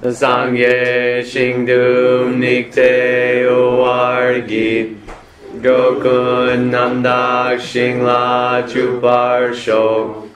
Sangye Shingdum Nikte Uwargi Gokun Namdak Shingla Chupar Shok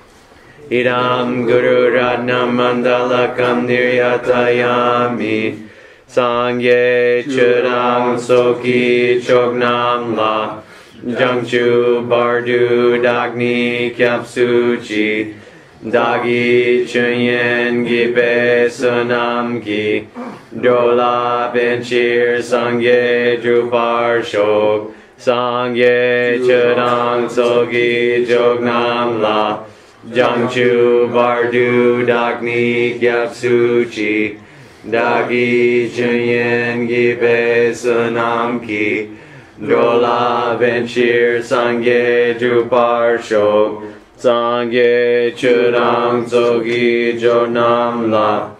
Idam Guru Ratnam Mandalakam Niryatayami Sangye Chudang Soki Chognam La Jangchu Bardu Dagni Kyapsuchi Dagi Chunyen Gipe Sunam Ki Dola Benchir Sangye Drupar Shok Sangye Chudang Sogi Jognam La Jangchu Bardu Dagni Gyapsuchi Dagi Chunyen Gipe Sunam Ki Dola Benchir Sangye Drupar Shok Sangye Chudang Zogi Jonam La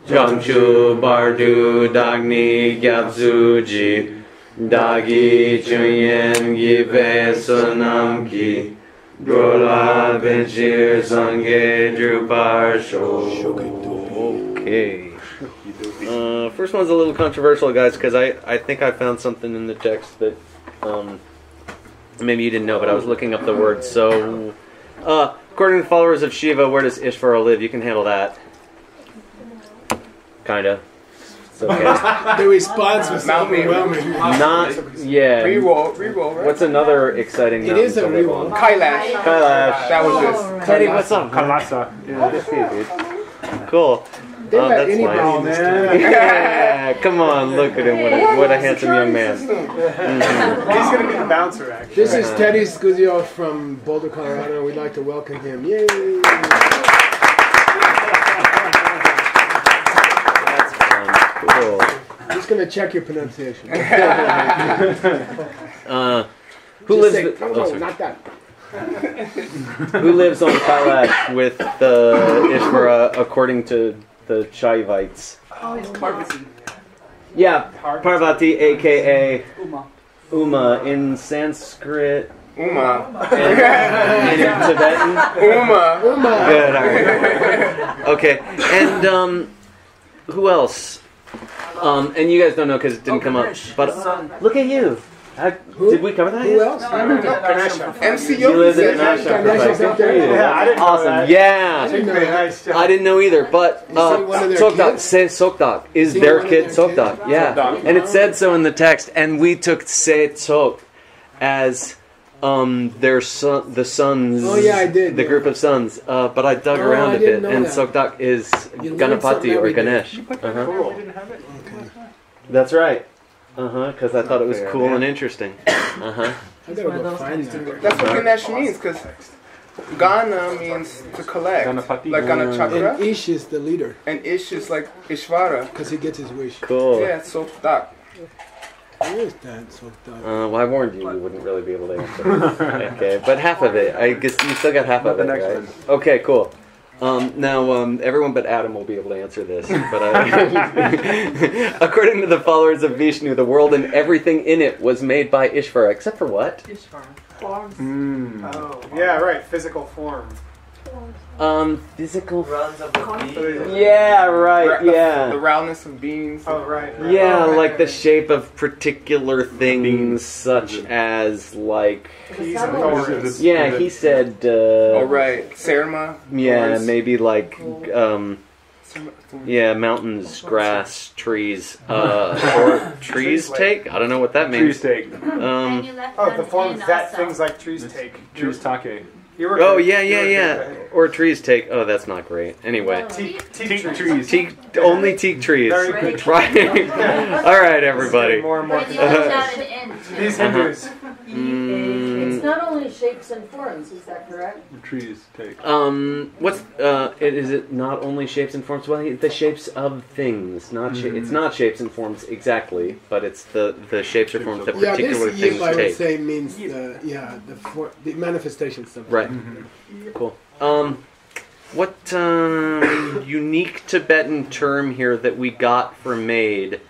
Jangchu Bardu Dagni Gyapsuji Dagi Chunyen Gipe Sunam Ki Drola Benchir Sangye Drupar Shok. Okay. First one's a little controversial, guys, because I think I found something in the text that maybe you didn't know, but I was looking up the word. So, according to the followers of Shiva, where does Ishvara live? You can handle that. Kinda. It's okay. The response was overwhelming. Not, yeah. Reroll, right? What's another exciting It is a reroll. Kailash. That was just. Teddy, what's up? Kalasa. Yeah, good to see you, dude. Cool. That's anybody nice. Yeah, come on, look at him. What a handsome young man. Mm-hmm. He's going to be the bouncer, actually. This is Teddy Scuzio from Boulder, Colorado. We'd like to welcome him. Yay! That's fun. Cool. I'm just going to check your pronunciation. Who lives? Say, not that. Who lives on Kailash with the Ishvara according to the Shaivites? Oh, it's Parvati. Yeah, Parvati, aka Uma in Sanskrit. Uma. And in Tibetan. Uma. Good. All right. Okay, and who else? And you guys don't know because it didn't come up. But look at you. Did we cover that Who yet? else? MC You live in Yogi. Ganesh's up there. Yeah, I didn't know Awesome. that. Yeah. Nice job. I didn't know either, but one of their Sokdak kids? Se Sokdak is See their one of kid their Sokdak. kids? Yeah, Sokdak. and it said so in the text, and we took Se Sok as their son, the sons. Oh, yeah, I did, The yeah. group of sons, but I dug Oh, around I a bit, didn't know and that. Sokdak is You learned Ganapati something or every day. Ganesh. Cool. That's right. Because I thought it was cool and interesting. I gotta go find that. That's what Ganesh means, because Gana means to collect. Ganapati. Like Gana Chakra. And Ish is the leader And Ish is like Ishvara. because he gets his wish. Cool. Yeah, so that. Where is that? So Well, I warned you wouldn't really be able to answer. Okay, but half of it. I guess you still got half of it, the next right? one. Okay, cool. Now, everyone but Adam will be able to answer this. But according to the followers of Vishnu, the world and everything in it was made by Ishvara, except for what? Ishvara. Oh, yeah, right. Physical form. Physical. Runs of the beat. Yeah, right. The Yeah. roundness of beings. Oh, right. Yeah, like the shape of particular things, such as like. Peas and thorns. Yeah, he said. Oh, right. Serma. Yeah, thorns. maybe like. Yeah, mountains, grass, trees, or trees take? I don't know what that means. Trees take. Oh, the form that things like trees take. Trees take. Oh, yeah. Or trees take. Oh, that's not great. Anyway. Teak trees. Teak, only teak trees. Very good. Right. All right, everybody. More and more. These Hindus. It's not only shapes and forms, is that correct? Trees take. Is it not only shapes and forms? Well, the shapes of things. Not it's not shapes and forms exactly, but it's the shapes or forms that particular this things I would take. say means the manifestation stuff. Right. Cool. What unique Tibetan term here that we got for made,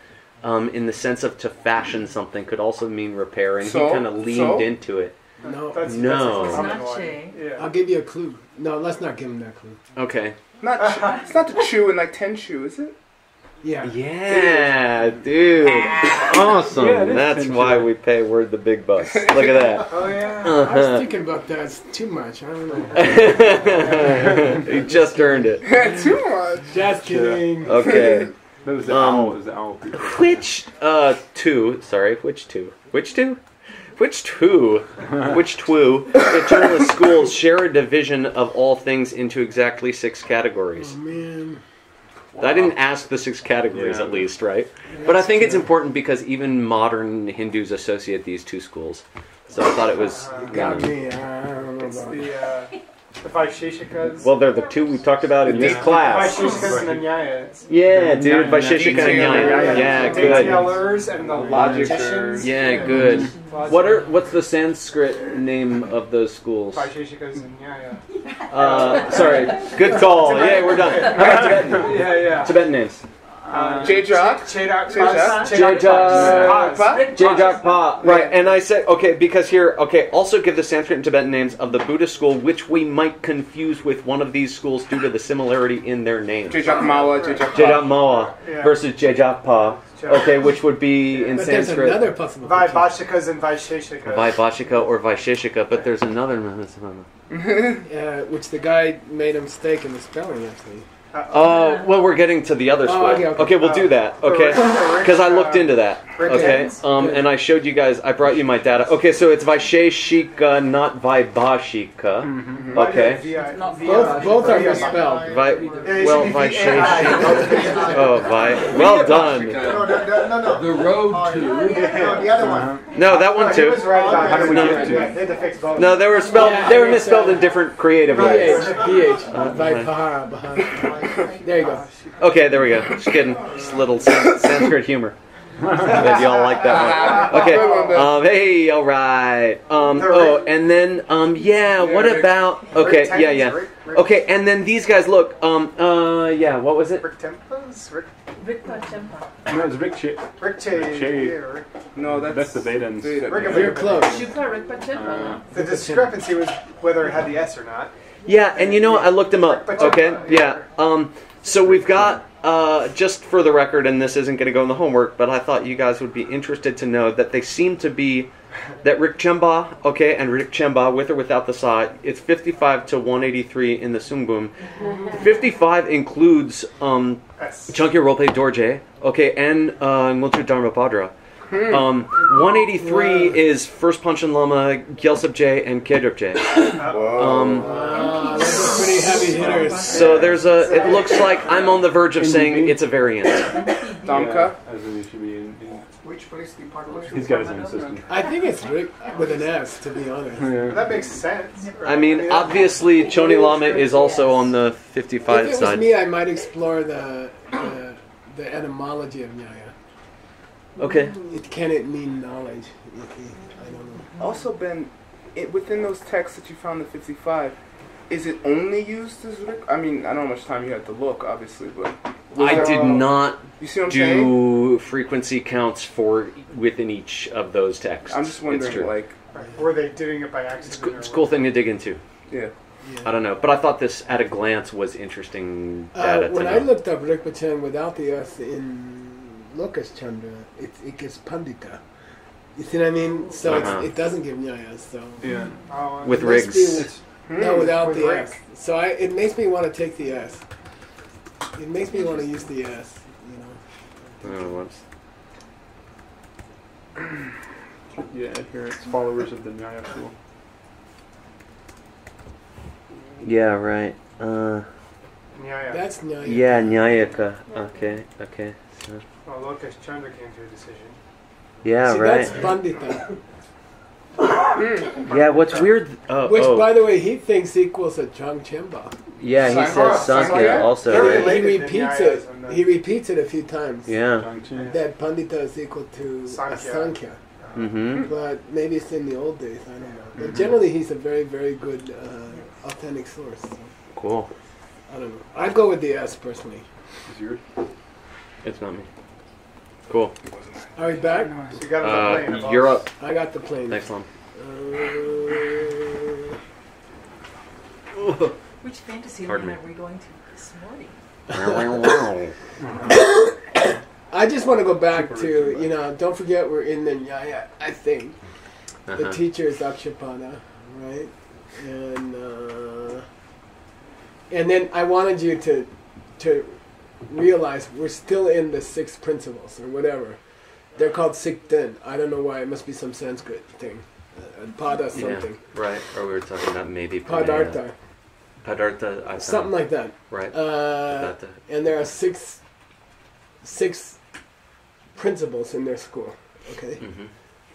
in the sense of to fashion something, could also mean repairing. He kind of leaned into it. No. That's No. It's a common not one. Shay. Yeah. I'll give you a clue. No, let's not give him that clue. Okay. It's not the chew and like Tenchu, is it? Yeah. Yeah, dude. Awesome. Yeah, it is That's Tenchu. why we pay Word the big bucks. Look at that. Oh yeah. I was Uh-huh. thinking about that. It's too much. I don't know. You just earned it. Too much. Just kidding. Okay. That was the owl. It was the owl people. Which two journalist schools share a division of all things into exactly 6 categories? Oh, man. I didn't ask the 6 categories at least, right? But I think it's important because even modern Hindus associate these 2 schools. So I thought it was... Got me. I don't know It's about the Vaisheshikas. Well, they're the 2 we talked about in this class. Vaisheshikas and the Nyayas. Yeah, dude. Vaisheshika and Nyaya. Yeah, The good. detailers and the logicians. Yeah, good. What's the Sanskrit name of those schools? Vaisheshikas and Nyaya. Sorry. Good call. Yeah, we're done. How about Tibetan? Yeah. Tibetan names. J-Jock. Jajak Pa. Right, and I said, okay, because here, okay, also give the Sanskrit and Tibetan names of the Buddhist school, which we might confuse with one of these schools due to the similarity in their names. Jajak Mawa, Jajak Jajak Mawa Yeah. versus Jajak Pa. Okay, which would be in But there's Sanskrit another possible. Vaibhashikas and Vaisheshikas. Vaibhashika or Vaisheshika, but there's another. Which the guy made a mistake in the spelling, actually. Oh, well, we're getting to the other school. okay. We'll do that. Okay, because I looked into that. Okay, and I showed you guys. I brought you my data. Okay, so it's Vaisheshika, not Vaibhashika. Okay. Both are misspelled. Vaisheshika. Oh, well done. No. The road to. The other one. No, that one He too. was right about How do we it. get to They had to fix both. No, they were spelled. They were misspelled in different creative ways. BH. There you go. Okay, there we go. Just kidding. Just a little Sanskrit humor. Glad y'all like that one. Okay. Hey, all right. And then yeah. What about? Okay. Yeah. Okay, and then these guys. Look. Yeah. What was it? Rick Tempos? Rick No, it's Rick Che. Che. No, That's the Vedans. You're close. The discrepancy was whether it had the S or not. Yeah, and you know I looked them up. Okay. Yeah. So we've got. Just for the record, and this isn't going to go in the homework, but I thought you guys would be interested to know that they seem to be, that Rick Chemba, okay, and Rick Chemba, with or without the sa, it's 55 to 183 in the Sungbum. 55 includes Chankya Rope Dorje, okay, and Ngulchu Dharmapadra. 183 is First Panchen Lama, Gyalsab J, and Kedrup J. Those are pretty heavy hitters. So there's it looks like I'm on the verge of saying it's a variant. Damka. As in, it should be in. Which police department? He's got his own system. I think it's Rick with an S, to be honest. That makes sense. I mean, obviously, Choni Lama is also on the 55 If it was side. me, I might explore the etymology of Nyaya. Okay. Can it mean knowledge? I don't know. Also, Ben, within those texts that you found in 55, is it only used as Rick? I mean, I don't know how much time you had to look, obviously, but I did not you see what I'm saying? do frequency counts for within each of those texts. I'm just It's wondering, true. like, Were they doing it by accident? It's a cool thing to dig into. yeah. I don't know, but I thought this at a glance was interesting data to When know. I looked up Rikpachan without the S in Lokas Chandra, it gives Pandita. You see what I mean? So it doesn't give Nyaya. So Yeah. With it must rigs. No, without With the Rick. S. So it makes me want to take the S. It makes me want to use the S. You know. Oh, whoops. Yeah, adherents, followers of the Nyaya school. Yeah, right. That's Nyaya. Yeah, Nyayaka. Okay. So. Well, Lokesh Chandra came to a decision. Yeah, See, right. that's Pandita. Yeah, what's weird... Which, by the way, he thinks equals a Chang Chemba. Yeah, he says Sankhya also, And right? he repeats it. He repeats it a few times. Yeah. That Pandita is equal to a Sankhya. Mm-hmm. But maybe it's in the old days. I don't know. But generally, he's a very, very good authentic source. So Cool. I don't know. I'd go with the S personally. Is yours? It's not me. Cool. Are we back? So you got You're up. I got the plane. Thanks, Lon. Which fantasy Pardon land me. are we going to this morning? I just want to go back to, don't forget we're in the Nyaya, I think. The teacher is Akshapada, right? And then I wanted you to realize we're still in the 6 principles or whatever. They're called Sikten. I don't know why. It must be some Sanskrit thing. Pada something. Yeah, right. Or we were talking about maybe Padartha. Padartha. I Something like that. Right. And there are six principles in their school, okay? Mm-hmm.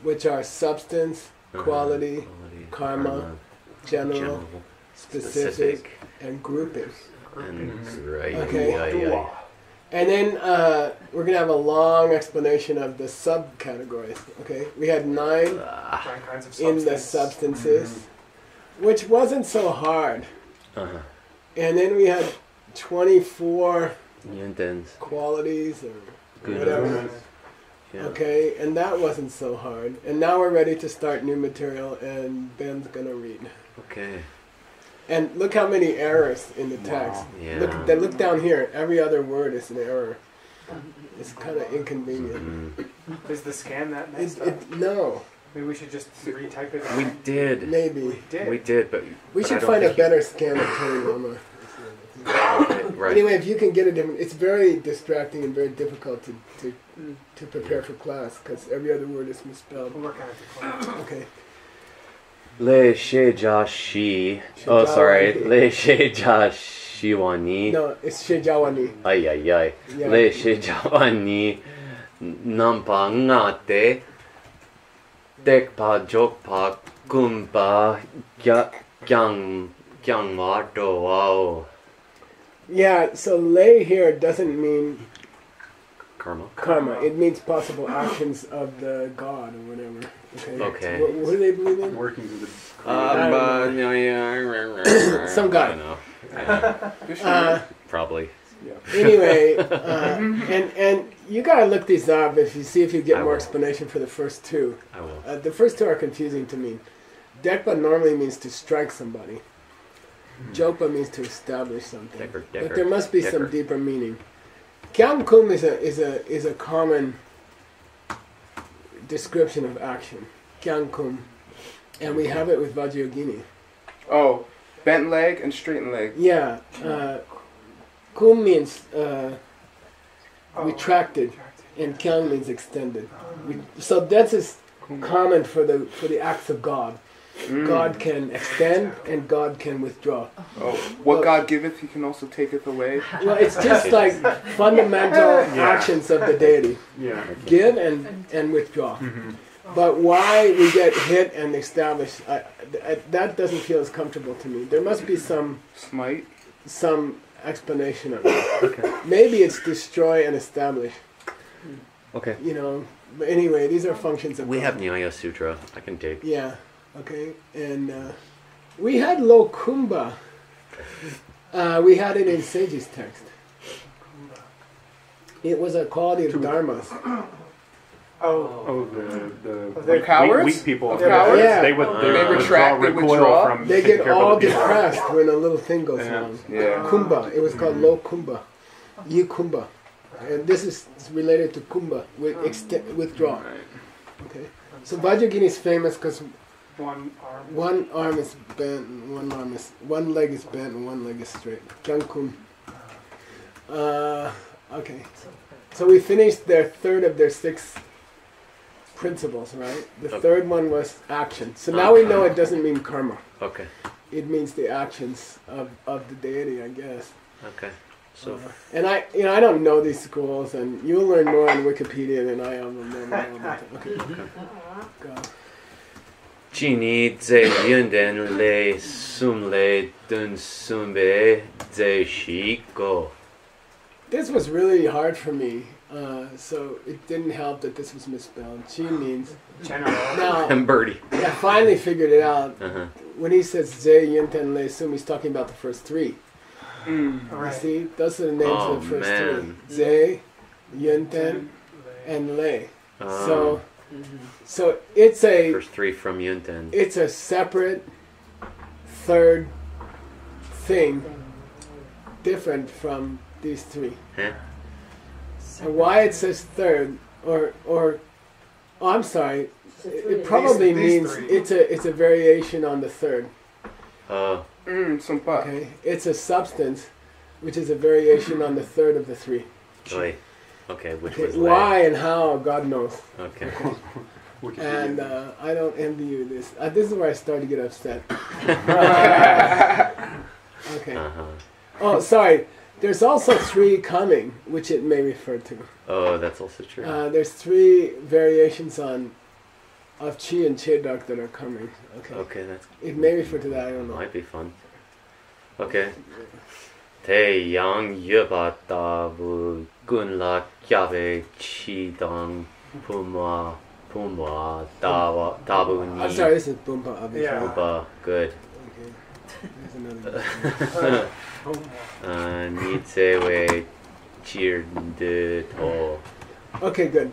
Which are substance, quality, karma, general, specific, and grouping. Okay. And then we're going to have a long explanation of the subcategories, okay? We had 9 kinds of in the substances, which wasn't so hard. Uh-huh. And then we had 24 Yundens. qualities or Good. whatever. Yeah. Okay, and that wasn't so hard. And now we're ready to start new material, and Ben's going to read. Okay. And look how many errors in the text. Wow. Yeah. Look down here. Every other word is an error. It's kind of inconvenient. Mm-hmm. Is the scan that messed up? No. Maybe we should just retype it. We did. Maybe. We did, but we but should I don't find a think better scan of Tony Lama. Okay, right. Anyway, if you can get a different, it's very distracting and very difficult to prepare for class because every other word is misspelled. We'll work on it for class. Okay. Le Shejashi. Oh, sorry. Le Shejashiwani. No, it's Shejawani. Ay, ay, ay. Yeah. Le Shejawani. Nampa ngate. Dekpa jokpa kumpa gyangma doao. Yeah, so lay here doesn't mean Karma. It means possible actions of the god or whatever. Okay. Okay. What do they believe in? Working with Some guy. I don't know. Probably. Anyway, and you gotta look these up if you get I more will. explanation for the first 2. I will. The first 2 are confusing to me. Dekpa normally means to strike somebody. Jokpa means to establish something. Decker, But there must be some Decker. deeper meaning. Kyam-kum is a common description of action. Kyam-kum. And we have it with Vajrayogini. Oh, bent leg and straightened leg. Yeah. Kum means retracted, and kyang means extended. So that's is common for the acts of God. God can extend and God can withdraw. Oh, what God giveth, He can also taketh away. Well, it's just like fundamental actions of the deity. Yeah. Give and withdraw. But why we get hit and establish, that doesn't feel as comfortable to me. There must be some explanation of it. Okay. Maybe it's destroy and establish. Okay. But anyway, these are functions of We God. have Nyaya Sutra. I can dig. Yeah. Okay. And we had Lo Kumbha. We had it in Sage's text. It was a quality of dharmas. Oh, They're cowards? weak people. They're cowards? Yeah. They would retract, they recoil withdraw? from They taking get care of all other people. depressed when a little thing goes Yeah. wrong. Yeah. Kumbha. It was called Lo Kumbha. Yu Kumbha. And this is related to Kumbha, withdraw. Okay. So Vajrayogini is famous because one arm is bent and one leg is bent and one leg is straight. Kyang-kum. Okay. So we finished their 3rd of their 6 principles, right? The 3rd one was action. So now we know it doesn't mean karma. Okay. It means the actions of the deity, I guess. Okay. So. And I don't know these schools, and you'll learn more on Wikipedia than I am. Okay. Go. Chini ze yunden le sumle dun sumbe ze shiko. This was really hard for me, so it didn't help that this was misspelled. Chi means General. now. And Birdie. I finally figured it out. Uh-huh. When he says Ze Yunten Le Sum, he's talking about the first 3. You Right. see, those are the names Oh, of the first man. 3. Ze, Yunten, and Le. So it's a First 3 from Yunten. it's a separate 3rd thing different from these three. Huh? And why it says third, or I'm sorry, it probably These means three. it's a variation on the third. Sumpa. Okay, it's a substance, which is a variation on the third of the three. Oy. Okay, which Okay, was why and how, God knows. Okay. And I don't envy you this. This is where I start to get upset. Okay. Uh-huh. Oh, sorry. There's also three coming, which it may refer to. Oh, that's also true. There's three variations of chi and chedak that are coming. Okay. Okay, that's It may refer to that. I don't know. might be fun. Okay. Taeyang yeba dabu gunla kyabe chi dang puma dabu ni. I'm sorry. This is Bumpa, obviously. Yeah. Pumba. Good. Okay. There's another. Nitsewe chirnde to. Okay, good.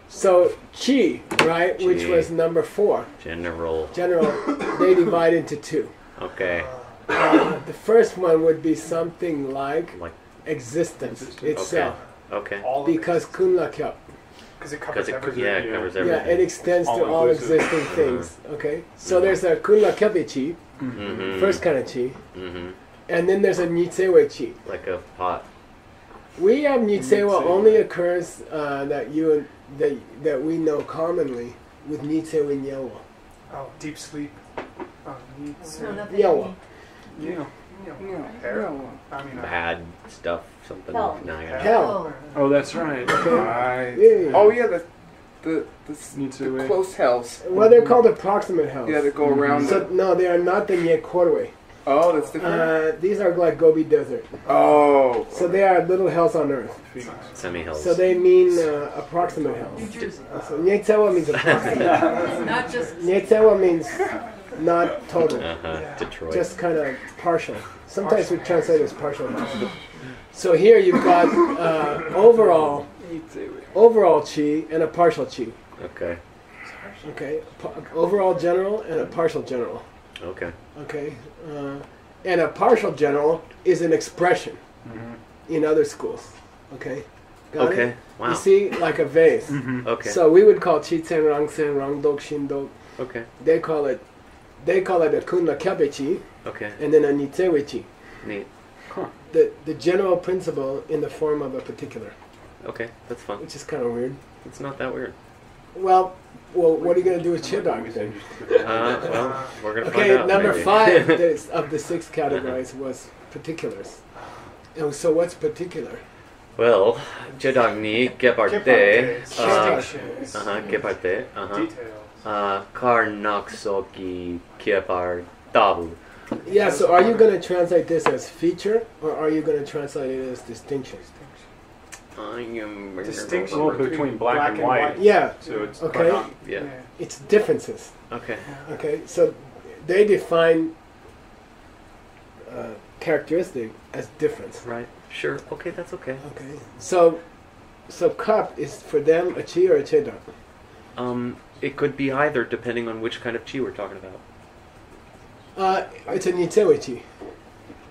So chi, right, which Chi. was number 4. General. General, they divide into 2. Okay. The first one would be something like Like. existence itself, Okay. All of because kunla kyap. because it Because covers it everything. yeah, it covers Yeah, everything. it extends to All all inclusive. existing things. Okay, so there's a kunla kyapi chi, Mm-hmm. first kind of chi, Mm-hmm. and then there's a nitsewe chi. Like a pot. We have nitsewa Nitsewa. only occurs that we know commonly with nitsewe nyawa. Oh, deep sleep. Needs. No, nothing. Yawa. Yeah. Hair. I mean, Bad stuff. Something. Hell. No, I got it. Hell. Oh, that's right. Right. Yeah. Oh yeah, the Needs to wait. close hells. Well, they're called approximate hells. Yeah, that go around. So the, no, they are not the Nyekorwe. oh, that's different. These are like Gobi Desert. Oh. So they are little hells on earth. Semi-hills. So they mean approximate New hells. Jersey. So Nyetsewa means approximate. Not just. Nyetsewa means not total, Detroit. just kind of partial. Sometimes we translate as partial hells. So here you've got overall chi and a partial chi. Okay. Okay, overall general and a partial general. Okay. Okay, and a partial general is an expression in other schools. Okay, got Okay. it? Wow. You see, like a vase. Okay. So we would call Chitsen, Rangsen, Rangdok, Shindok. Okay. They call it a Kunla Kyabechi Okay. and then a Nitsewechi. Neat. The general principle in the form of a particular, Okay. That's fun. which is kind of weird. It's not that weird. Well, what are you going to do with Chidog then? Well, we're gonna find Okay, out. number maybe. 5 of the 6 categories was particulars. And so what's particular? Well, jedang ni geparte. Distinctions. Geparte. Details. Karnaksoki kepar dabu. Yeah, so are you going to translate this as feature or are you going to translate it as distinction? I am. Distinction Oh, between black and white. Yeah, So it's okay. Yeah. It's differences. Okay. Okay, so they define characteristic as difference. Right. Sure. Okay. That's okay. Okay, so cup is for them a chi or a chedok. It could be either, depending on which kind of chi we're talking about. It's a nitsewe chi.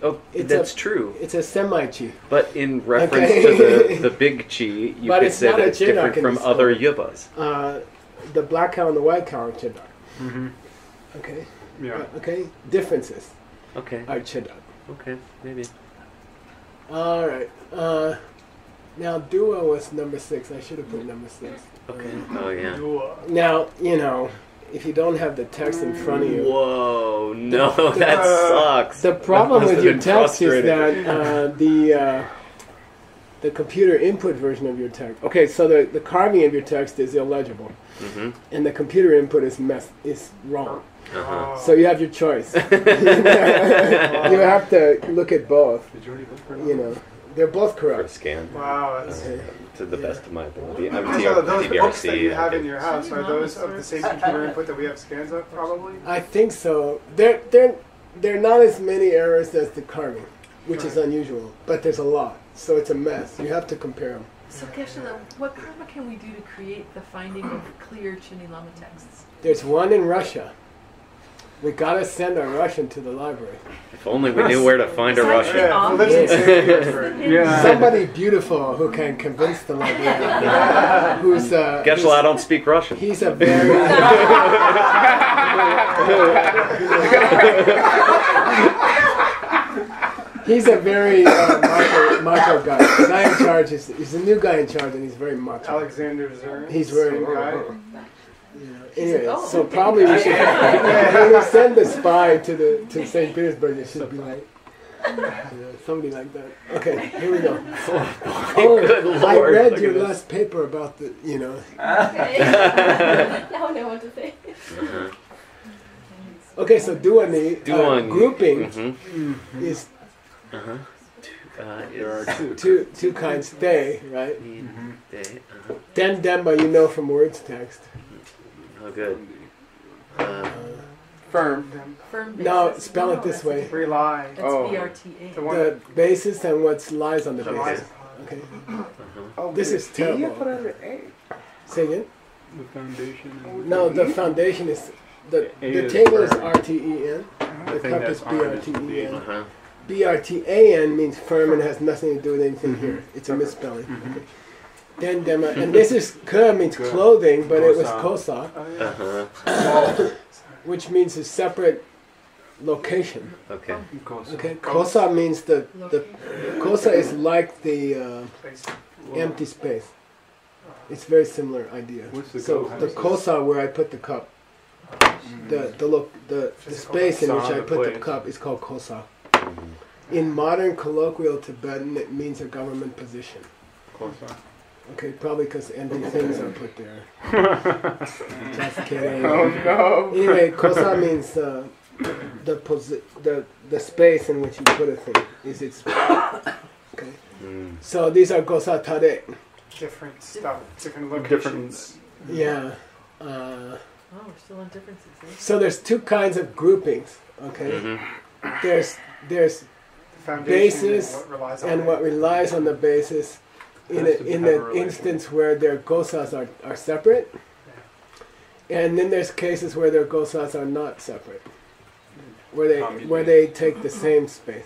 Oh, It's that's a- true. It's a semi chi. But in reference Okay. to the big chi, you But could it's say not that a it's different chedok in from this other story. yubas. The black cow and the white cow are chedok. Mm-hmm. Okay. Yeah. Okay. Differences Okay. are chedok. Okay. Maybe. All right. Now Dua was number 6. I should have put number 6. Okay. Oh yeah. Now if you don't have the text in front of you, Whoa! No, that sucks. the problem That must with have your been text is frustrating. that the computer input version of your text. Okay, so the carving of your text is illegible, Mm-hmm. and the computer input is wrong. Uh-huh. So you have your choice. You have to look at both. Did you already look for You know, they're both For a correct. scan. Wow, that's. To the best of my ability. I'm Those are those books that you DBRC. have in your house. Are those of the same computer input that we have scans of? Probably. I think so. They're not as many errors as the carving, which is unusual, but there's a lot. So it's a mess. You have to compare them. So, Keshala, what karma can we do to create the finding of clear Chini Lama texts? There's one in Russia. We gotta send a Russian to the library. If only we knew where to find a Russian. Yeah. Somebody beautiful who can convince the librarian. Who's Guess I don't speak Russian. He's a very he's a very macho guy. The guy in charge is a new guy in charge, and he's very macho. Alexander Zern. He's very guy. Anyway, so probably we should when we send the spy to St. Petersburg, it should be like somebody like that. Okay, here we go. Good Lord, I read look your at this. last paper about the, Okay. Now I know what to say. Okay, so duani, grouping is There are two kinds. They, right? Den demba, you know from words text. Oh, good. Firm. Firm No, basis. spell it this way. Rely. That's Oh. BRTA. The one The basis and what lies on the basis. Okay. Oh, This is B, terrible. I put it at A. Say again? the foundation. And No, the foundation is the is table is firm. RTEN. The I think cup is that's R is BRTEN. Uh-huh. BRTAN means firm and has nothing to do with anything here. It's a misspelling. Okay. Den dema, and this is ka means clothing, but it was kosa, Uh-huh. which means a separate location. Okay. Okay, kosa means the kosa is like the empty space. It's very similar idea. What's the So kosa? the kosa where I put the cup, the space in which I put the cup is called kosa. In modern colloquial Tibetan, it means a government position. Okay, probably because empty things are put there. Just kidding. Oh no. Anyway, kosa means the space in which you put a thing is its. Okay. So these are kosa tare. different stuff, different locations. Different. Yeah. Oh, we're still on differences. Eh? So there's two kinds of groupings. Okay. There's The foundation basis and what relies on and it. what relies on the basis in the instance where their gosas are separate, and then there's cases where their gosas are not separate, where they take the same space.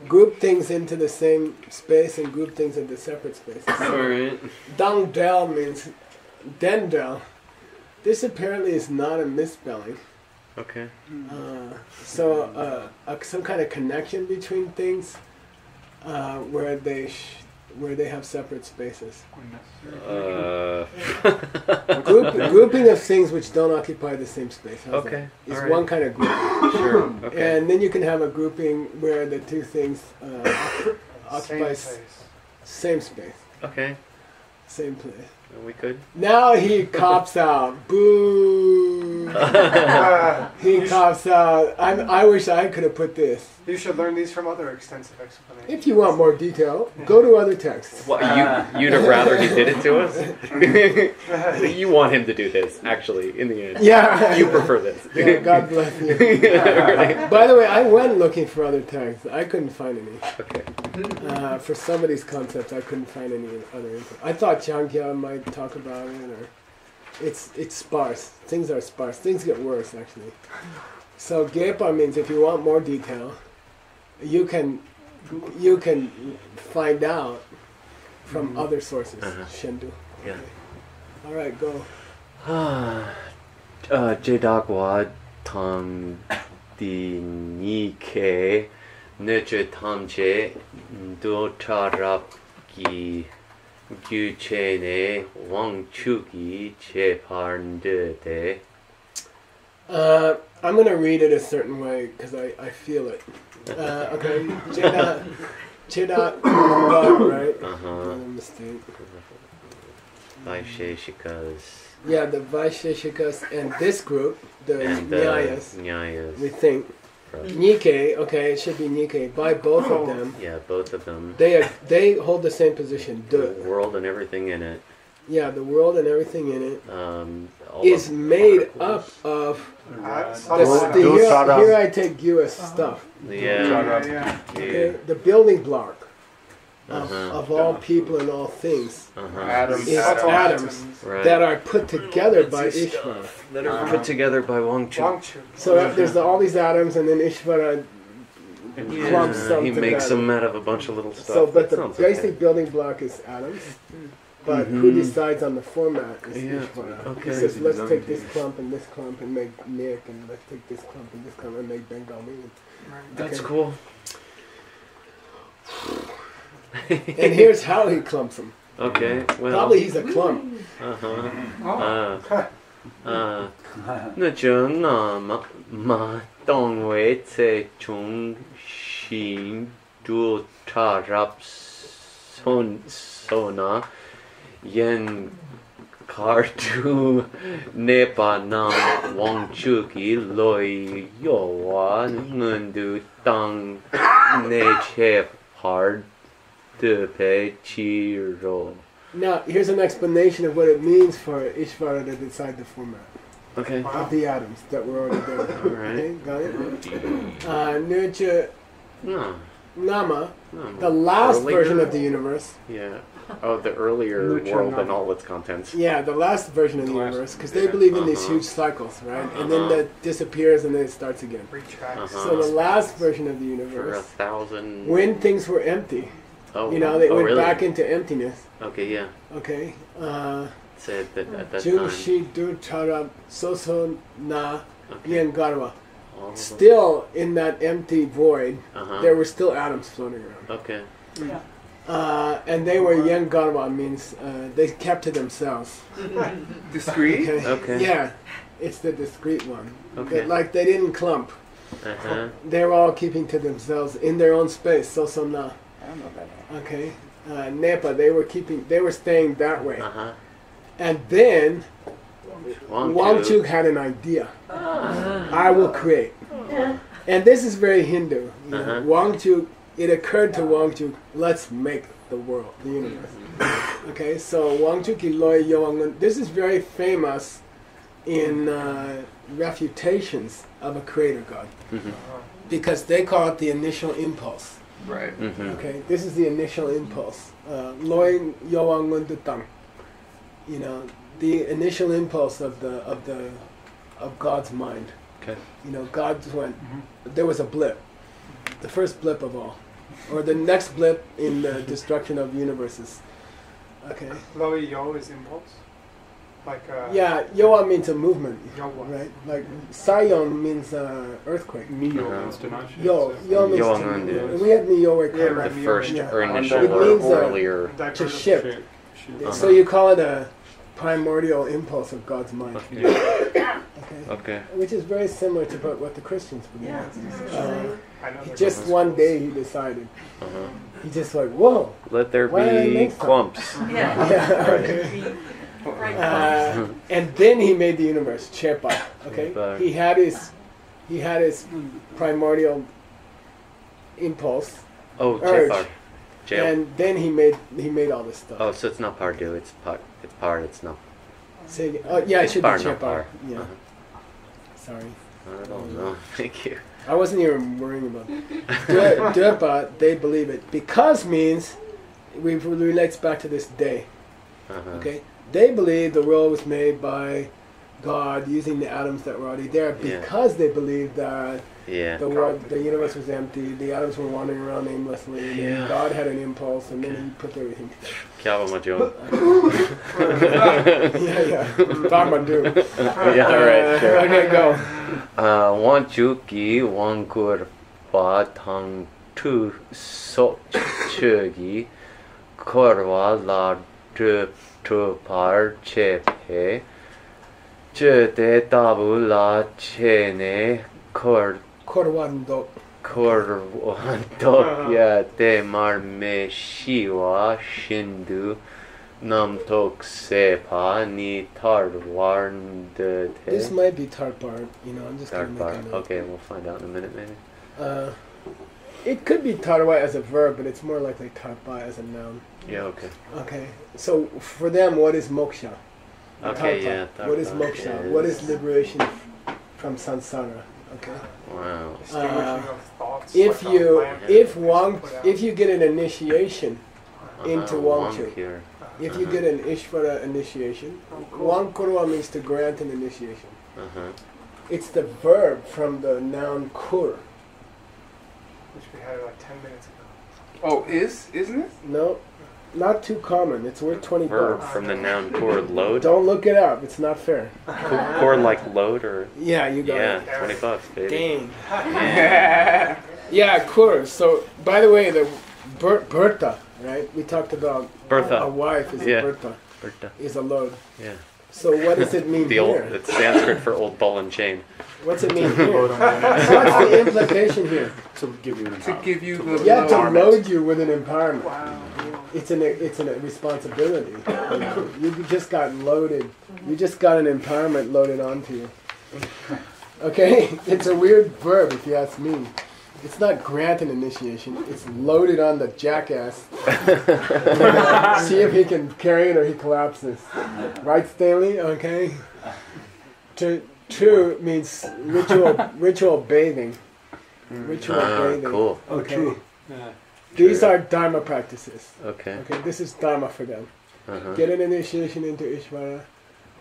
Group things into the same space and group things into separate spaces. Alright. Dang del means dendel. This apparently is not a misspelling. Okay. So some kind of connection between things where they have separate spaces. Grouping of things which don't occupy the same space. How's Okay, that? Is alright. one kind of grouping. Sure. Okay. And then you can have a grouping where the two things occupy Same place. same space, Okay. same place. We could. Now he cops out. Boo! He cops out. I wish I could have put this. You should learn these from other extensive explanations. If you want more detail, go to other texts. What, you'd have rather he did it to us? You want him to do this, actually, in the end. Yeah. You prefer this. Yeah, God bless you. By the way, I went looking for other texts. I couldn't find any. Okay. For some of these concepts, I couldn't find any other info. I thought Changhya might talk about it, or it's sparse. Things are sparse. Things get worse, actually. So Gepa means if you want more detail, you can find out from other sources. Shendu. Yeah. All right, go. Jedagwa tam di nike neche tamche do charapki gyuchene wangchuki che parnde. I'm going to read it a certain way because I feel it. Okay, Cheda, right? Mistake. Vaisheshikas. Yeah, the Vaisheshikas and this group, the Nyayas, Nyayas. we think. Nikkei, okay, it should be Nikkei. By both of them, Yeah, both of them. they hold the same position. The world and everything in it. Yeah, the world and everything in it All is the made particles. up of Yeah. here I take you as stuff. Yeah. Yeah. Okay, the building block of all people and all things Atoms. is atoms Right. that are put together by Ishvara. That are put together by Wang Chu. So there's all these atoms, and then Ishvara clumps them He makes together. them out of a bunch of little stuff. So, but That the sounds basic okay. building block is atoms. But who decides on the format is Ishvara. Okay. He says, let's take this clump and make Nick, and let's take this clump and this clump and make Bengali. That's Okay. cool. And here's how he clumps them. Okay, well. Probably he's a clump. 那就那么当为这种行度插入sonà yen cartu ne pa nam wang chu ki loi yo wa ngundu tang ne che hard de pe chi ro. Now, here's an explanation of what it means for Ishvara to decide the format Okay. of the atoms that were already there. Alright. Okay, got it? Nurja No. Nama, No. the last Earlier? version of the universe. Yeah. Oh, the earlier world and all its contents. Yeah, the last version of the universe, because they believe in these huge cycles, right? And then that disappears and then it starts again. So the last version of the For universe, 1,000. when things were empty, Oh, you know, they went really? back into emptiness. Okay, yeah. Okay. Said that at that Jung time. Shi Du Chara Soso Na Okay. Yen Garwa. All of them. Still in that empty void, there Uh-huh. were still atoms floating around. Okay. And they were Yen Garwa, means they kept to themselves. Discrete? Okay. Yeah, it's the discrete one. Okay. That, like they didn't clump. Uh-huh. They were all keeping to themselves in their own space. So na. I don't know that. Okay. Nepa, they were staying that way. Uh-huh. And then Wang Wang Chu. Chuk had an idea. I will create. And this is very Hindu. You know. Uh-huh. Wang Chuk, it occurred to Wang Chuk, let's make the world, the universe. Okay, so Wang Chuk Iloi Yoangun, this is very famous in refutations of a creator god. Because they call it the initial impulse. Right. Mm-hmm. Okay, this is the initial impulse. Loi Yoangun Dutang. You know, the initial impulse of God's mind. Okay. You know, God went. There was a blip, the first blip of all, or the next blip in the destruction of universes. Okay. Low yo is impulse. Like Yeah, Yoa means a movement, Yoa. right? Like Sion means earthquake. Neo Uh-huh. means to not shit. Yo means Yoangun to, is- we had Niowe Yeah, come right. The back. first Yeah. or initial It or means, earlier. To shift. Shit. So you call it a primordial impulse of God's mind. Yeah. Okay. Okay. Which is very similar to what the Christians believe. Yeah. I know that Just one day he decided. Uh-huh. He just like, whoa. Let there Why did I be make some? clumps. Yeah. Yeah, okay. And then he made the universe, Chepa. Okay, Chepa. he had his primordial impulse, Oh, Urge. Jepar. Jail. and then he made all this stuff. Oh, so it's not Pardu, it's part. It's part. It's not. Say again. Oh yeah, it It's should be par, not Chepa. par. Yeah. Uh-huh. Sorry, I don't know. Thank you. I wasn't even worrying about it. Chepa, they believe it because means it relates back to this day. Uh-huh. Okay, they believe the world was made by God using the atoms that were already there Yeah. because they believed that Yeah. the universe was empty, the atoms were wandering around aimlessly, and then Yeah. God had an impulse, and then he put everything together. Kya ba John? Yeah. Dharma do. Yeah, right, sure. Okay, go. Wan chu ki wan kur pa thang tu so chegi korwa la tu par che pe che te tabu la che ne kor Korwando. korwan tok ya te mar me shiwa shindu nam tok se pa ni tar warn de te. This might be Tarpar, you know, I'm just Third gonna part. make a note. Okay, we'll find out in a minute, maybe. It could be Tarwa as a verb, but it's more likely Tarpa as a noun. Yeah, okay. Okay, so for them, what is moksha? Okay, Tarpa. yeah. What is Tarpa moksha? What is liberation from samsara? Okay. Wow. distinguishing of thoughts. If like you a lamp if that Wang put out. if you get an initiation into Wangchu. If you get an Ishvara initiation, Wangkurwa means to grant an initiation. It's the verb from the noun kur. Which we had like 10 minutes ago. Oh, isn't it? No, not too common. It's worth 20 Verb bucks. from the noun core load. Don't look it up. It's not fair. Core like load or Yeah, you got it. yeah, $20, baby. Dang. Yeah, kur. So, by the way, the Bertha, right? We talked about Bertha. a wife is Yeah. a Bertha, Bertha. is a load. Yeah. So what does it mean The old here? it's Sanskrit for old ball and chain. What's it mean here? What's the implication here? To give you To give you the Yeah, to load. load you with an empowerment. Wow. It's a responsibility. You just got loaded. You just got an empowerment loaded onto you. Okay? It's a weird verb if you ask me. It's not grant an initiation. It's loaded on the jackass. See if he can carry it or he collapses. Right, Stanley? Okay? True means ritual bathing. Ritual bathing. Cool. Okay. These are Dharma practices. Okay. Okay, this is Dharma for them. Uh-huh. Get an initiation into Ishvara,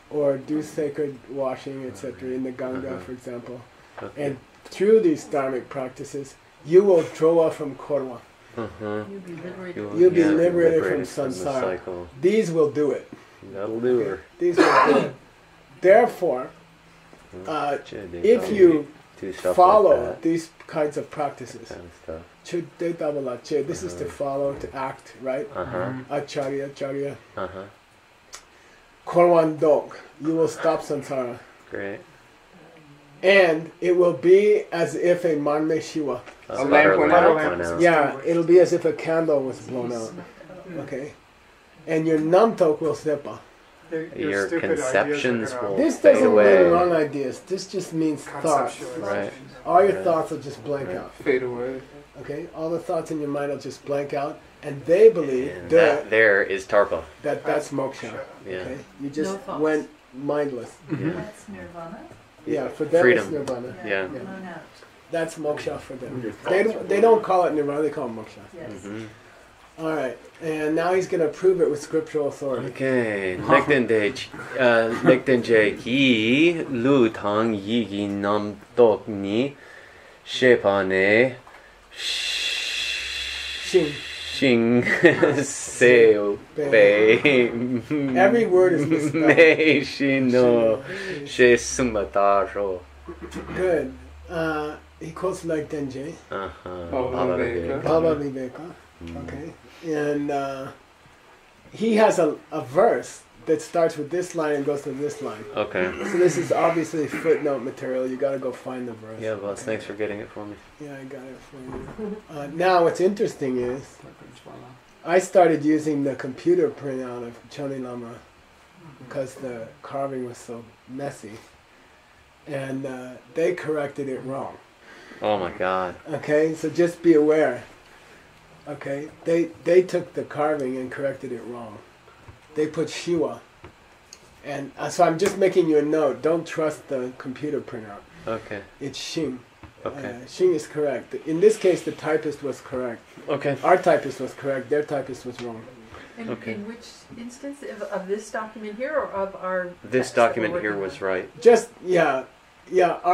or do sacred washing, etc. in the Ganga, for example. Okay. And through these dharmic practices, you will draw from Korwa. Uh-huh. You'll be liberated. You'll be Yeah, liberated from the samsara. cycle. These will do it. That'll do her. These will do it. Therefore, if you do stuff follow like that, these kinds of practices, kind of stuff. this is to follow, to act, right? Uh-huh. Acharya. Uh-huh. Korwan dog. You will stop samsara. Great. And it will be as if a manme shiva. A lamp went out. Yeah, it'll be as if a candle was blown out. Okay? And your namtok will sepa. Your stupid conceptions ideas are gonna- will This fade doesn't away. mean wrong ideas. This just means thoughts. Right. All your thoughts will just blank out. Fade away. Okay? All the thoughts in your mind will just blank out. And they believe And that there is Tarpa. that's moksha. Yeah. Okay? You just No thoughts. went mindless. Yeah. That's nirvana. Yeah, for them Freedom. it's nirvana. Yeah. Blown out. That's moksha for them. They don't call it nirvana, they call it moksha. Yes. Mhm. All right, and now he's going to prove it with scriptural authority. Okay. Lekten je ki lu tang yi gi nam tok ni shepa ne Shing. shing seo bei Every word is misspelled. me shino she sumata ro. Good. He quotes like Denje, Uh-huh. Baba Viveka. Baba Viveka. Okay, and he has a verse that starts with this line and goes to this line. Okay. So this is obviously footnote material. You got to go find the verse. Yeah, boss. Thanks for getting it for me. Yeah, I got it for you. Now, what's interesting is I started using the computer printout of Choni Lama because the carving was so messy, and they corrected it wrong. Oh my God. Okay, so just be aware. Okay, they took the carving and corrected it wrong. They put Shiva, and so I'm just making you a note. Don't trust the computer printout. Okay. It's Shing. Okay. Shing is correct. In this case, the typist was correct. Okay. Our typist was correct. Their typist was wrong. And Okay. in which instance of this document here or of our This text that we're document here working was on? right. Just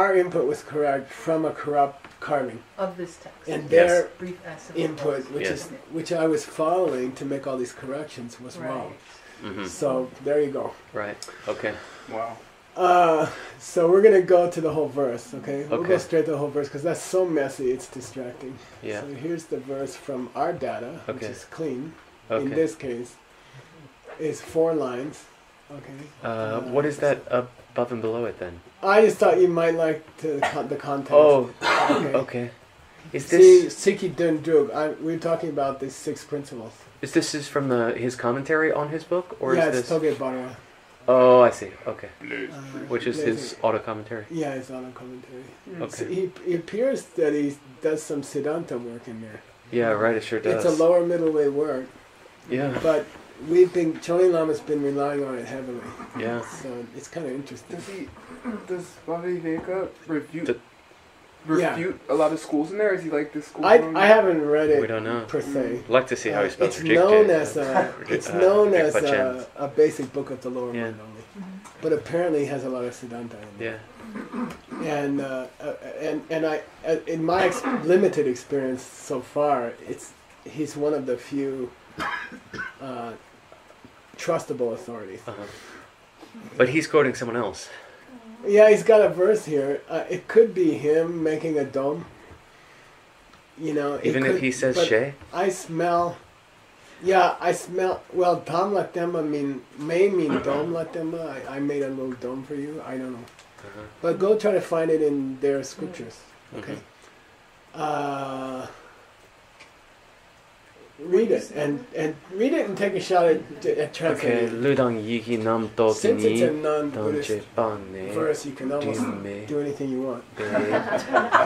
our input was correct from a corrupt carving, Of this text. and Yes. their Brief essay. input, Yes. which I was following to make all these corrections, was Right. wrong. Mm-hmm. So there you go. Right. Okay. Wow. So we're gonna go to the whole verse, okay? We'll go Okay. straight to the whole verse because that's so messy, it's distracting. Yeah. So here's the verse from our data, which Okay. is clean. In Okay. this case, is 4 lines. Okay. What is that above and below it then? I just thought you might like the content. Oh. Okay. Okay. Is See, this Sikhi Dun Drug. We're talking about these 6 principles. is from his commentary on his book, or Yeah, is it's this? Toge Barwa. Oh, I see. Okay. Which is Lazy. his auto commentary. Yeah, it's on a commentary. Okay. So he appears that he does some Siddhanta work in there. Yeah. Right. It sure does. It's a lower middle way work, Yeah. but Choni Lama's been relying on it heavily. Yeah. So it's kind of interesting. Does Baba Viveka review? refute a lot of schools in there? Is he like this school? I haven't read it. We don't know. Per se. I'd like to see how he spells It's known as Rijikje. a basic book of the lower mind only, but apparently has a lot of Siddhanta in it. And I in my limited experience so far, he's one of the few trustable authorities. But he's quoting someone else. Yeah, he's got a verse here. It could be him making a dome. You know, Even if he says She? I smell. Yeah, I smell. Well, Dom Latema may mean Dom Latema. I made a little dome for you. I don't know. But go try to find it in their scriptures. Okay. Read it and read it and take a shot at translating. Okay, Since it's a non-Buddhist verse, you can almost do anything you want.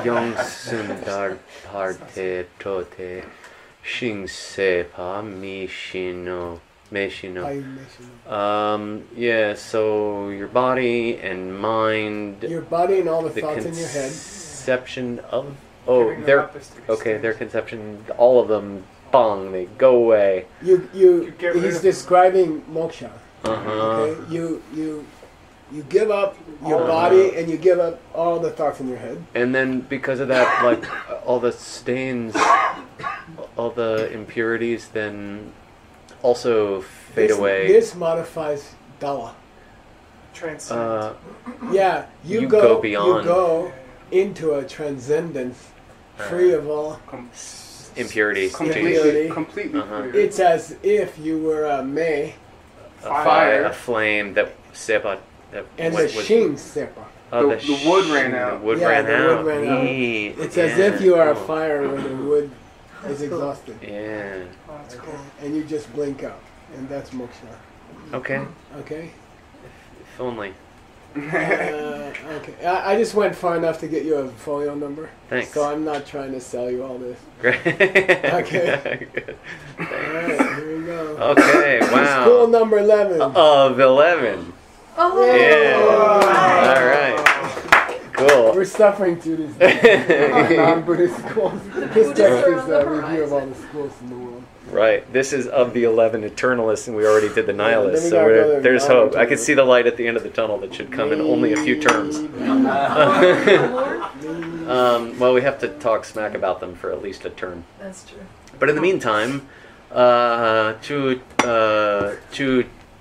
Yang Sundar Parte Tote Shing Sepa Mishino. Yeah, so your body and mind. Your body and all the thoughts in your head. Conception of. Oh, their conception, all of them. Bong, they go away. He's describing moksha. Okay, you give up your body and you give up all the thoughts in your head. And then because of that, like all the stains, all the impurities, then also fade away. This modifies dawa. Transcend. Yeah, you go beyond. You go into a transcendence, free of all. Impurity. Completely. It's as if you were a mei, a flame that sepa. And the shing sepa. The wood ran out. The wood ran out. It's as if you are a fire when the wood is exhausted. Yeah. Oh, that's cool. And you just blink out, and that's moksha. Okay. Okay. If only. Okay. I just went far enough to get you a folio number. Thanks. So I'm not trying to sell you all this. Great. Okay. Good. Alright, here we go. Okay, wow. School number 11. Of 11. Oh! Yeah. Alright. Cool. We're suffering through these non-Buddhist schools. This text is a review of all the schools in the world. Right. This is of the 11 eternalists, and we already did the nihilists, so there's hope. I can see the light at the end of the tunnel that should come in only a few terms. Well, we have to talk smack about them for at least a turn. That's true. But in the meantime, chu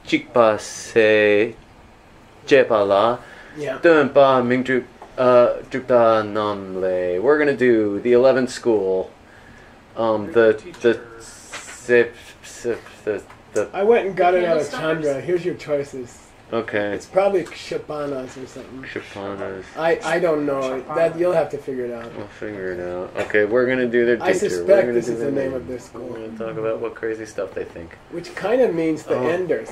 chikpa se jepala dunpa mingdrup drupta namle. We're gonna do the 11th school. I went and got it out of Chandra. Here's your choices. Okay. It's probably Kshapanas or something. Kshapanas. I don't know. That you'll have to figure it out. We'll figure it out. Okay, we're gonna do their teacher. I suspect this is the name of their school. We're gonna talk about what crazy stuff they think. Which kind of means the Enders.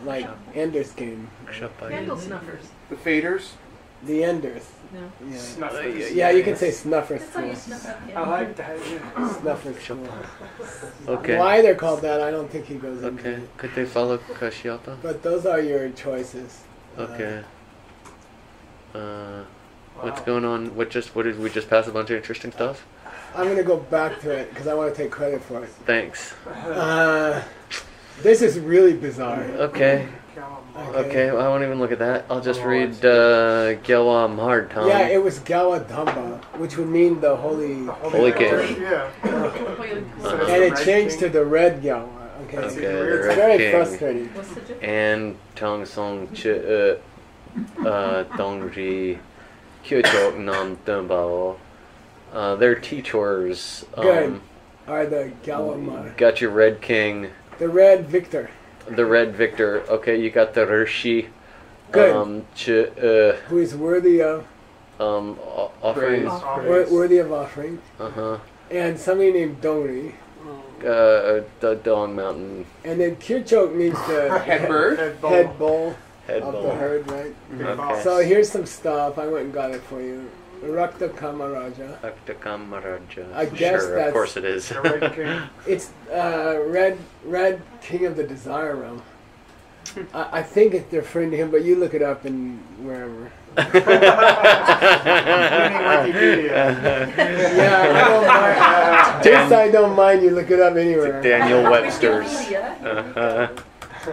Like Ender's Game. Candle snuffers. The faders. The Enders. No. Snuffers. Yeah, you can say Snuffers. That's how you snuff out I candles. like that. Yeah. Snuffers. Okay. Why they're called that, I don't think he goes into. Okay. Could they follow Kashyapa? But those are your choices. Okay. What's going on? What did we just pass a bunch of interesting stuff? I'm gonna go back to it because I want to take credit for it. Thanks. This is really bizarre. Okay. Okay, well, I won't even look at that. I'll just read Gyawa Mardtam. Yeah, it was Gawa Dhamba, which would mean the holy King. Yeah. And it changed to the red Gawa. Okay, Okay, it's the Red very King. frustrating. What's the difference? And Tong Song Che Dongri Kyochok Nam Dumbao. Their teachers. Good. Are the Gawa Got your Red King. the red Victor. The Red Victor. Okay, you got the Rishi. Good. Who Who is worthy of offerings. worthy of offering. Uh-huh. And somebody named Dongri. The Dong Mountain. And then Kirchok means the Head bird. head bowl Head of bowl. the herd, right? Okay. So here's some stuff. I went and got it for you. Rakta Kamaraja. Aktakamaraja. I guess sure, that's- of course it is. It's red king of the desire realm. I think it's referring to him, but you look it up in wherever. Yeah, I don't mind. Just I don't mind you look it up anywhere. Daniel Webster's.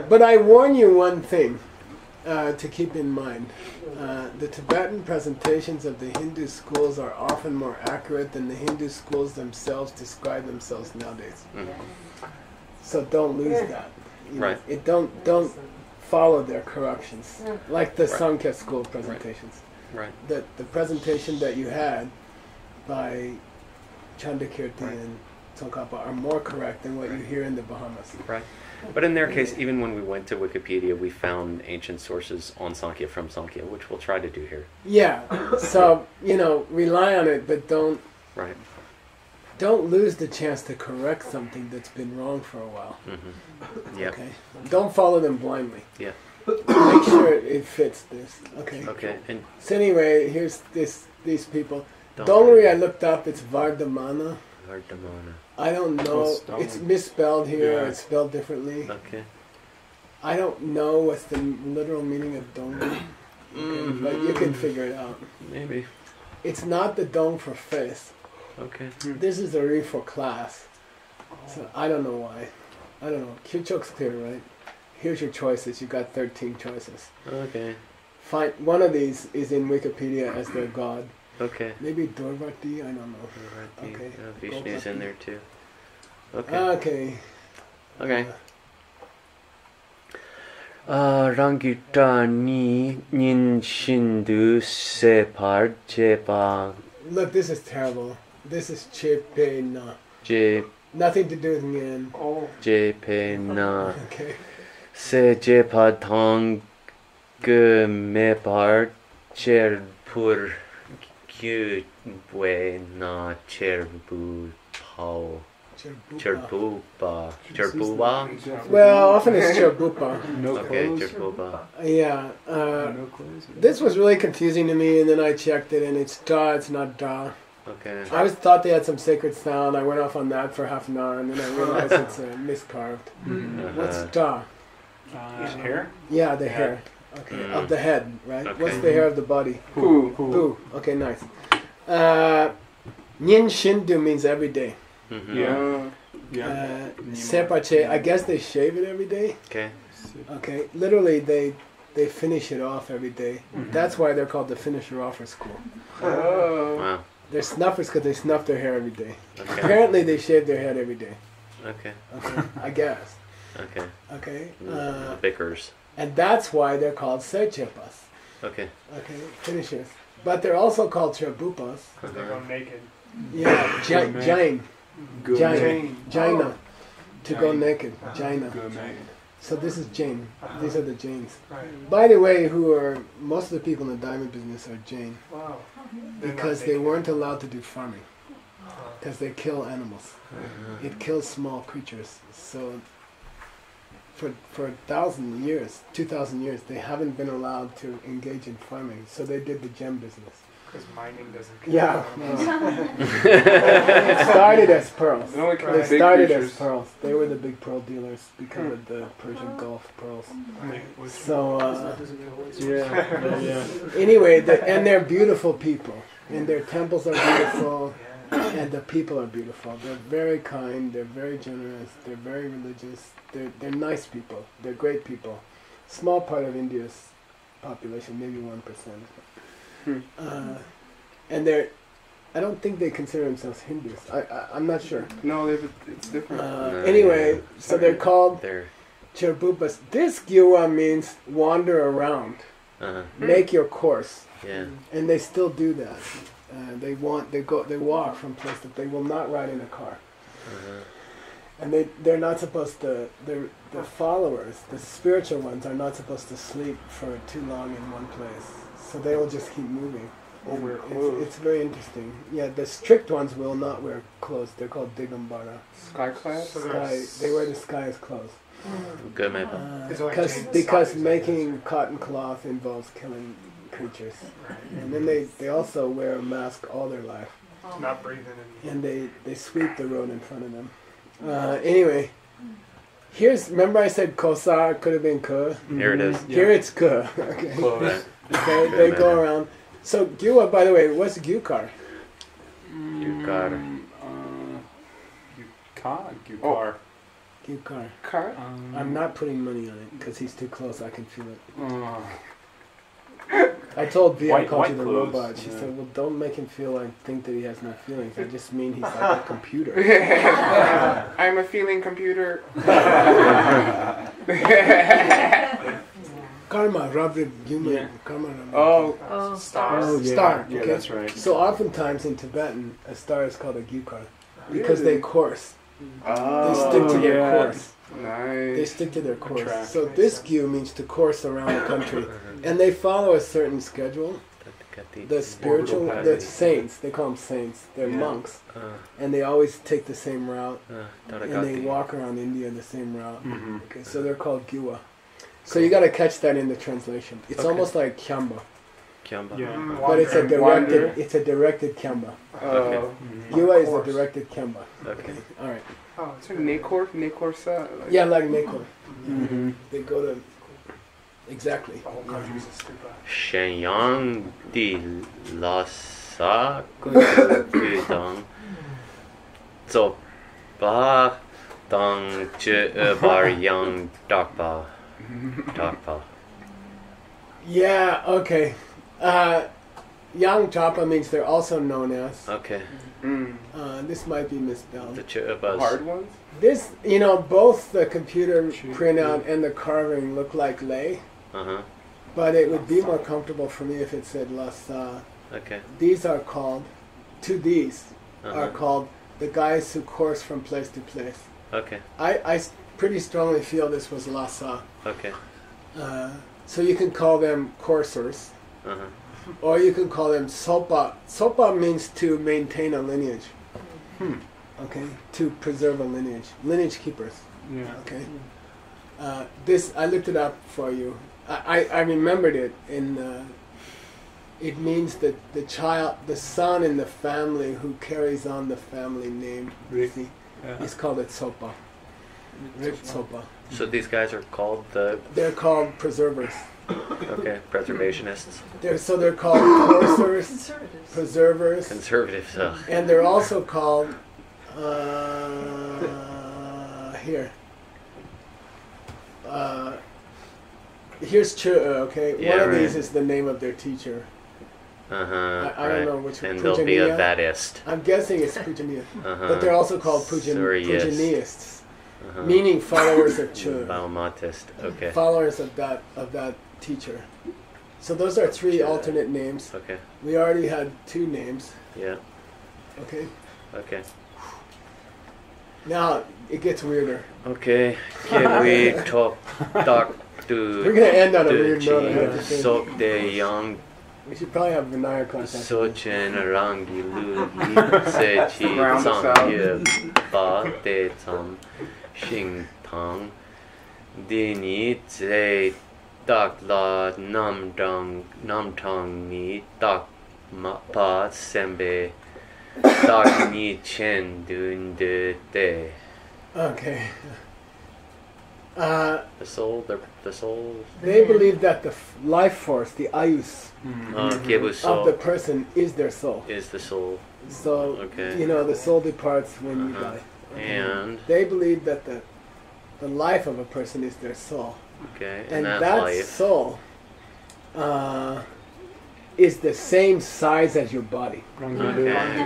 But I warn you one thing to keep in mind. The Tibetan presentations of the Hindu schools are often more accurate than the Hindu schools themselves describe themselves nowadays. So don't lose that. You know, Right. Don't follow their corrections, like the Sankhya school presentations. Right. The presentation that you had by Chandakirti and Tsongkhapa are more correct than what you hear in the Bahamas. Right. But in their case, even when we went to Wikipedia, we found ancient sources on Sankhya from Sankhya, which we'll try to do here. Yeah. So, rely on it, but don't lose the chance to correct something that's been wrong for a while. Mm-hmm. Yeah. Okay. Don't follow them blindly. Yeah. Make sure it fits this. Okay. Okay. And So anyway, here's these people. Dongri I looked up. It's Vardhamana. Vardhamana. I don't know. It's misspelled here. Yeah. It's spelled differently. Okay. I don't know what's the literal meaning of Dongri. Okay, but you can figure it out. Maybe. It's not the Dong for face. Okay. This is the Ri for class. So I don't know why. I don't know. Kyuchok's clear, right? Here's your choices. You got 13 choices. Okay. Find one of these is in Wikipedia as their god. Okay. Maybe Dorvati. I don't know. Alright. Okay. Vishnu's in there too. Okay. Okay. Okay. Rangitani Ninshindu Separ Jeba Look, this is terrible. This is Chepena. Je Nothing to do with Nyan. Jepena Okay. Se Jepa Tong Mepar Cherpur Kyue Na Cherbu Pao Cherbuba Cherbuba. Well, often it's Cherbupa. Okay, Cherbuba. Yeah. This was really confusing to me, and then I checked it, and it's Da, it's not Da. Okay. I always thought they had some sacred sound. I went off on that for half an hour, and then I realized it's miscarved. What's Da? Hair? Yeah, the hair. Okay, of the head, right? Okay. What's the hair of the body? Who? Okay, nice. Nyin Shindu means every day. Yeah. Sepache, I guess they shave it every day. Okay. Okay, literally they finish it off every day. That's why they're called the finisher offer school. Wow. They're snuffers because they snuff their hair every day. Okay. Apparently they shave their head every day. Okay. Okay, I guess. Okay. Okay, Vickers. and that's why they're called Sechepas. Okay. Okay, finishers. But they're also called Cherbupas. They go naked. Yeah, Jain. Jaina. To go naked. Jaina. So this is Jain. These are the Jains. Right. By the way, most of the people in the diamond business are Jain. Wow. Because they weren't allowed to do farming. Because they kill animals. It kills small creatures. So for 1,000 years, 2,000 years, they haven't been allowed to engage in farming. So they did the gem business. Because mining doesn't kill Yeah. animals. It started as pearls. It only kills They big started as creatures. pearls. They were the big pearl dealers because of the Persian Gulf pearls. So, anyway, and they're beautiful people. And their temples are beautiful. And the people are beautiful. They're very kind. They're very generous. They're very religious. They're nice people. They're great people. Small part of India's population, maybe 1%. And I don't think they consider themselves Hindus. I'm not sure. No, it's different. Anyway, so they're called They're. Cherbupas. This Gyuwa means wander around, make your course, Yeah. and they still do that. They walk from place to. They will not ride in a car, and they're not supposed to. The followers, the spiritual ones, are not supposed to sleep for too long in one place. So they will just keep moving. wear clothes. It's very interesting. Yeah, the strict ones will not wear clothes. They're called Digambara. Sky class? They wear the sky as clothes. Good man. Because making cotton cloth involves killing creatures. And then they also wear a mask all their life. Not breathing in. And they sweep the road in front of them. Anyway, remember I said kosa could have been ko? Here it is. Here it's ko. Okay. Close. Okay, they go around. So gyua, by the way, what's gyukar? Yukar. Gyukar. Gyukar. Car? I'm not putting money on it because he's too close. I can feel it. I told V I White- called white you the clothes, robot. She yeah. said, well, don't make him feel like think that he has no feelings. I just mean he's like a computer. I'm a feeling computer. Karma, Rabbi Yume. Karma, Rabbi. Oh, Stars. Oh, yeah. star. Yeah, Okay. that's right. So oftentimes in Tibetan, a star is called a gyukar because they course. They stick to their yeah. course. They nice. stick to their course. Track. So this gyu means to course around the country, and they follow a certain schedule. The spiritual, Orbital the path. saints, they call them saints. They're Yeah. monks, and they always take the same route, and they Taragati. walk around India the same route. Mhm. Okay, so they're called gyua. So you got to catch that in the translation. It's Okay. almost like kyamba, Kyamba. Yeah. but it's a Wander. directed. It's a directed kyamba. Okay. Mhm. Gyua is a directed kyamba. Okay. All right. Oh, So Nekorsa? Like, Yeah, like Neko. Mhm. They go to exactly. the whole country's a stupa. Shenyang di lasa kudang zopa dang che bar yang dakpa. Dakpa. Yeah. Okay. Yang Japa means they're also known as. Okay. This might be misspelled. The chubas. hard ones? This, both the computer printout and the carving look like lei, Uh-huh. but it would be more comfortable for me if it said lasa. Okay. These are called, these are Uh-huh. called the guys who course from place to place. Okay. I pretty strongly feel this was lasa. Okay. So you can call them coursers, Uh-huh. or you can call them sopa. Sopa means to maintain a lineage. Okay, to preserve a lineage. Lineage keepers. Yeah. Okay. This I looked it up for you. I remembered it in. It means that the child, the son in the family who carries on the family name, Rishi, Yeah. is called a tsopa. Tsopa. So these guys are called the They're called preservers. preservationists, They're called coursers, Conservatives. preservers, conservatives. and they're also called here. Here's Chu. Okay, Yeah, one of right. these is the name of their teacher. Uh-huh. I don't know which one. And they'll be a Pujaniya? Vadist. I'm guessing it's Pujaniya, Uh-huh. but they're also called Suryaist. Pujaniyaists, Uh-huh. meaning followers of Chu, Baumatist. Okay. followers of that teacher. So those are three alternate names. Okay. We already had two names. Yeah. Okay. Okay. Now it gets weirder. Okay. Can we talk to We're gonna end on a weird note. I have to think. Sok de Yang We should probably have Vinaya contact. Sochen Rangi Lu Se Chi Round us Tsang out. Ye Ba De Tsam Xing Tang Dini Tse Dak La Nam Tang Ni Dak Ma Pa Sembe Dak Ni Chen Dun De De. Okay. The soul. They believe that the life force, the ayus Kebu of the soul person is their soul. is the soul. So, Okay. the soul departs when you Uh-huh. die. And They believe that the life of a person is their soul. okay, And that that life. soul is the same size as your body. Okay,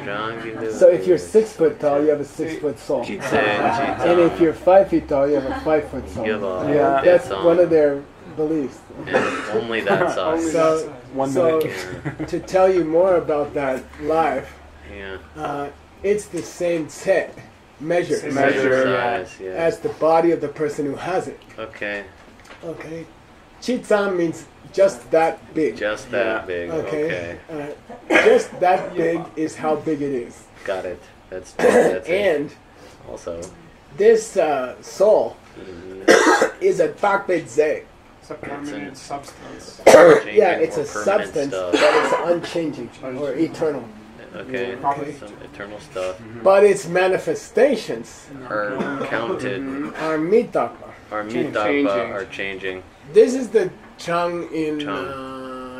Rangilu. So if you're 6 foot tall, you have a 6 foot soul. And if you're 5 feet tall, you have a 5 foot soul. Yeah. That's one of their beliefs. And only that size. So, 1 so minute. to tell you more about that life, Yeah. it's the same set measure Measure, size. Yeah. as the body of the person who has it. Okay. Okay, Chitsam means just that big. Just that big. Okay, Okay. Just that big is how big it is. Got it. That's it. And Also. this soul is a Takbedze. It's a permanent substance. Yeah, it's a More permanent substance stuff. that is unchanging or eternal. Okay. Okay. Some eternal stuff But its manifestations are counted. are mitapa. Our Changing. mitapa are changing. This is the Chang in Chang.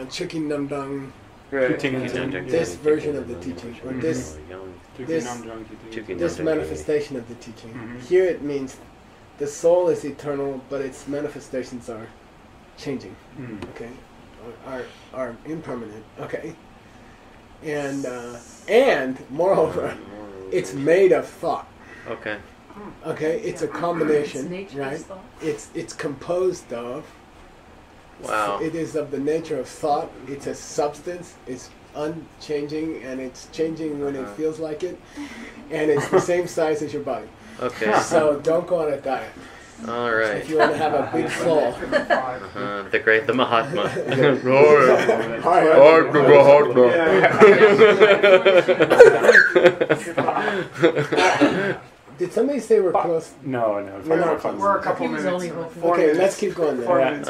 Chicken Namdang, Right. this version of the teaching, or this manifestation of the teaching. Here it means the soul is eternal, but its manifestations are changing. Okay, are impermanent. Okay, and moreover, it's made of thought. Okay. Okay, it's a combination, It's right? nature's thought. It's composed of. Wow. It is of the nature of thought. It's a substance. It's unchanging, and it's changing when it feels like it, and it's the same size as your body. Okay. So don't go on a diet All if right. you want to have a big soul. The great, the Mahatma. Did somebody say we're close? No. We're not close. We're a couple He was minutes. only hoping. 4 Okay, minutes. let's keep going then. 4 minutes.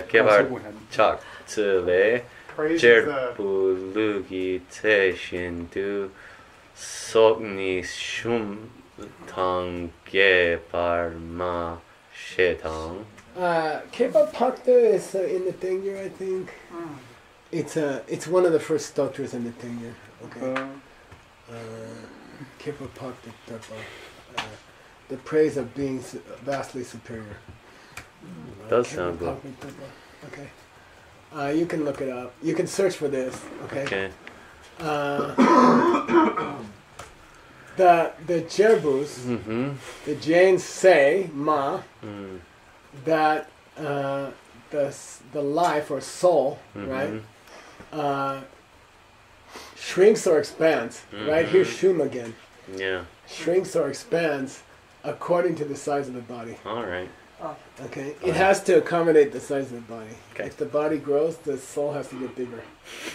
개발 척틀에 Praise is the 제부르기 대신두 속니 shum당 개발마 쉐당. K-pop Bhakta is in the Tengyur, I think. It's one of the first stotras in the Tengyur. Okay. K-pop Bhakta Tapa. The praise of being vastly superior. Does sound good. K-pop Bhakta Tapa. Okay. You can look it up. You can search for this. Okay. Okay. The Jerbus, the Jains say that the life or soul, right, shrinks or expands. Right, here's Shum again. Yeah. Shrinks or expands according to the size of the body. All right. Okay, it has to accommodate the size of the body. Okay. If the body grows, the soul has to get bigger.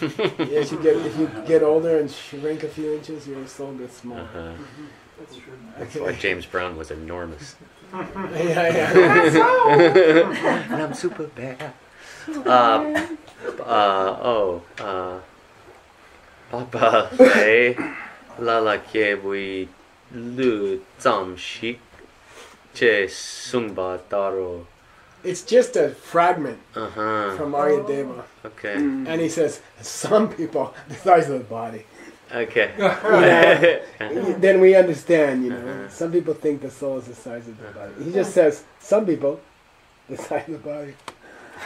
If you get older and shrink a few inches, your soul gets smaller. That's why James Brown was enormous. Yeah. And I'm super bad. Papa say lala kebui lu zamshik che sungba taro. It's just a fragment Uh-huh. from Aryadeva. Okay. And he says, some people, the size of the body. Okay. Then we understand, Some people think the soul is the size of the body. He just says, some people, the size of the body.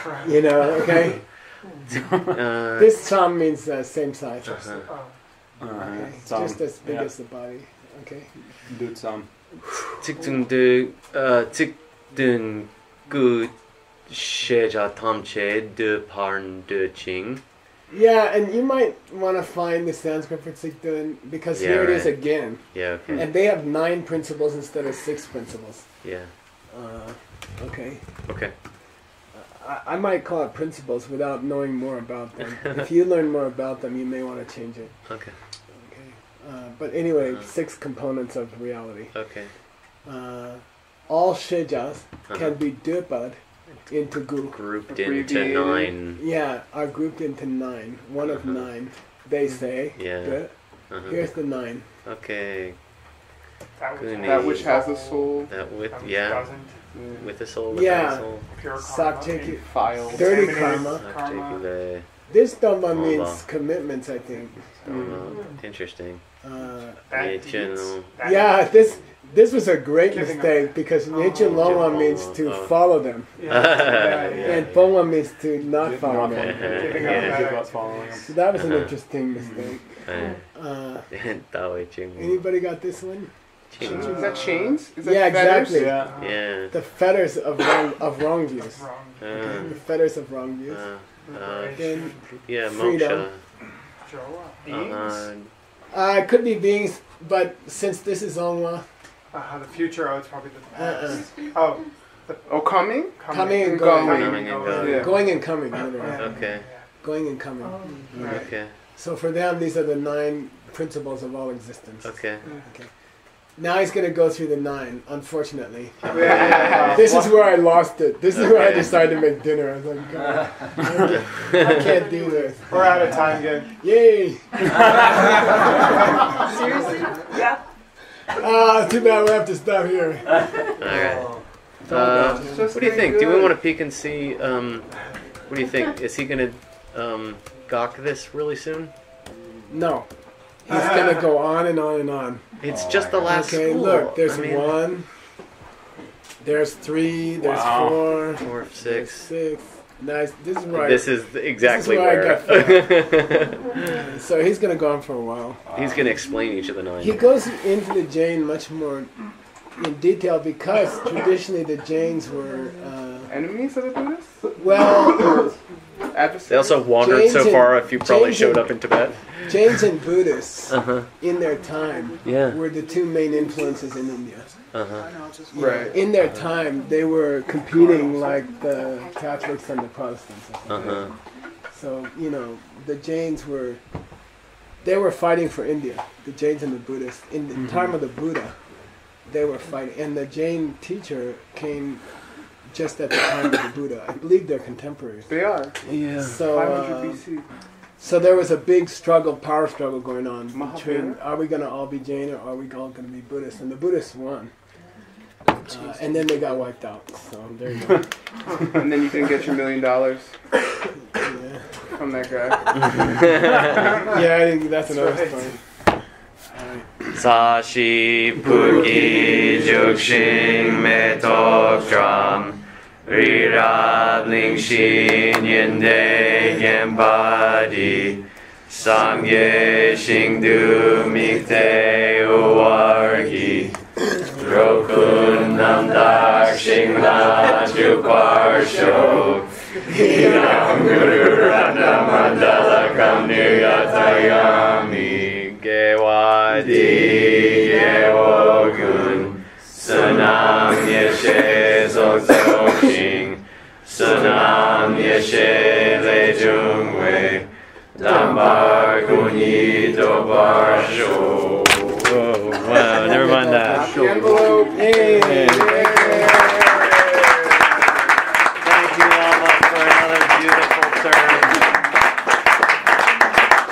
Okay? This cham means same size. Okay? Just as big as the body. Okay? Do some. 직등드 직등 그 셰자 탐체 de parn de ching. Yeah, and you might want to find the Sanskrit for Tsikdun because here it is again. Yeah, okay. And they have 9 principles instead of 6 principles. Yeah. Okay. Okay. I might call it principles without knowing more about them. If you learn more about them, you may want to change it. Okay. Okay. But anyway, 6 components of reality. Okay. All shejas can be dupad into gu. Grouped into 9. Yeah, are grouped into 9. One of 9. They say. Yeah. Here's the 9. Okay. That which has a soul. That with with the soul. Yeah. Soul. Sakcheki. File. Dirty karma. Sakcheki. This dhamma means commitments, I think. Interesting. Yeah, this was a great mistake because Nichen Loma means to follow them. And Poma means to not follow them. So that was an interesting mistake. Anybody got this one? Is that chains? Is that Yeah, fetters? exactly. Yeah. The fetters of wrong views. Okay, the fetters of wrong views. Then Yeah, freedom. moksha. It could be beings, but since this is Ongwa, the future, it's probably the past. Oh, Coming? coming and going. going. Coming and going. Yeah. Going and coming. Literally. Okay. Going and coming. Okay. So for them, these are the 9 principles of all existence. Okay. Okay. Now he's going to go through the 9, unfortunately. This is where I lost it. This is where I decided to make dinner. I was like, God, I can't do this. We're out of time again. Yay! Seriously? Yeah. Too bad we have to stop here. Alright. What do you think? Do we want to peek and see, what do you think? Is he going to gawk this really soon? No. He's going to go on and on and on. It's just the last Okay, school. look, there's I mean, 1, there's 3, there's 4, 4, 6. 6. Nice. This is right. This is exactly this is where. I got so he's going to go on for a while. He's going to explain each of the 9. He goes into the Jain much more in detail because traditionally the Jains were Enemies of the Buddhists? well, They also wandered Jains so and- far if you probably Jains showed and- up in Tibet. Jains and Buddhists Uh-huh. in their time Yeah. were the 2 main influences in India. Uh-huh. Right. In their time, they were competing like the Catholics and the Protestants. Uh-huh. So, you know, the Jains were fighting for India, the Jains and the Buddhists. In the time of the Buddha, they were fighting. And the Jain teacher came just at the time of the Buddha. I believe they're contemporaries. They are. Yeah. So, 500 BC. so there was a big struggle, power struggle going on between, Mahabharata? are we going to all be Jain or are we all going to be Buddhists? And the Buddhists won. And then they got wiped out. So there you go. And then you can get your $1 million Yeah, from that guy. yeah, I think that's another story. Sashi Puki Jukshin Metok Dram Rirab Lingshin Yende Yembadi Samye Shingdu Mikte Uwargi Rokun Namdak Shingla Jukwar Shok Hinam Guru Randa Mandala Kamniyatayami Gewadi Gewogun Sunam Yeshe Zogzoshing Sunam Yeshe Lejungwe Dambar Kunyi Dobar Sho. Whoa, wow, never mind that. The envelope. Hey! Thank you, Lama, for another beautiful turn.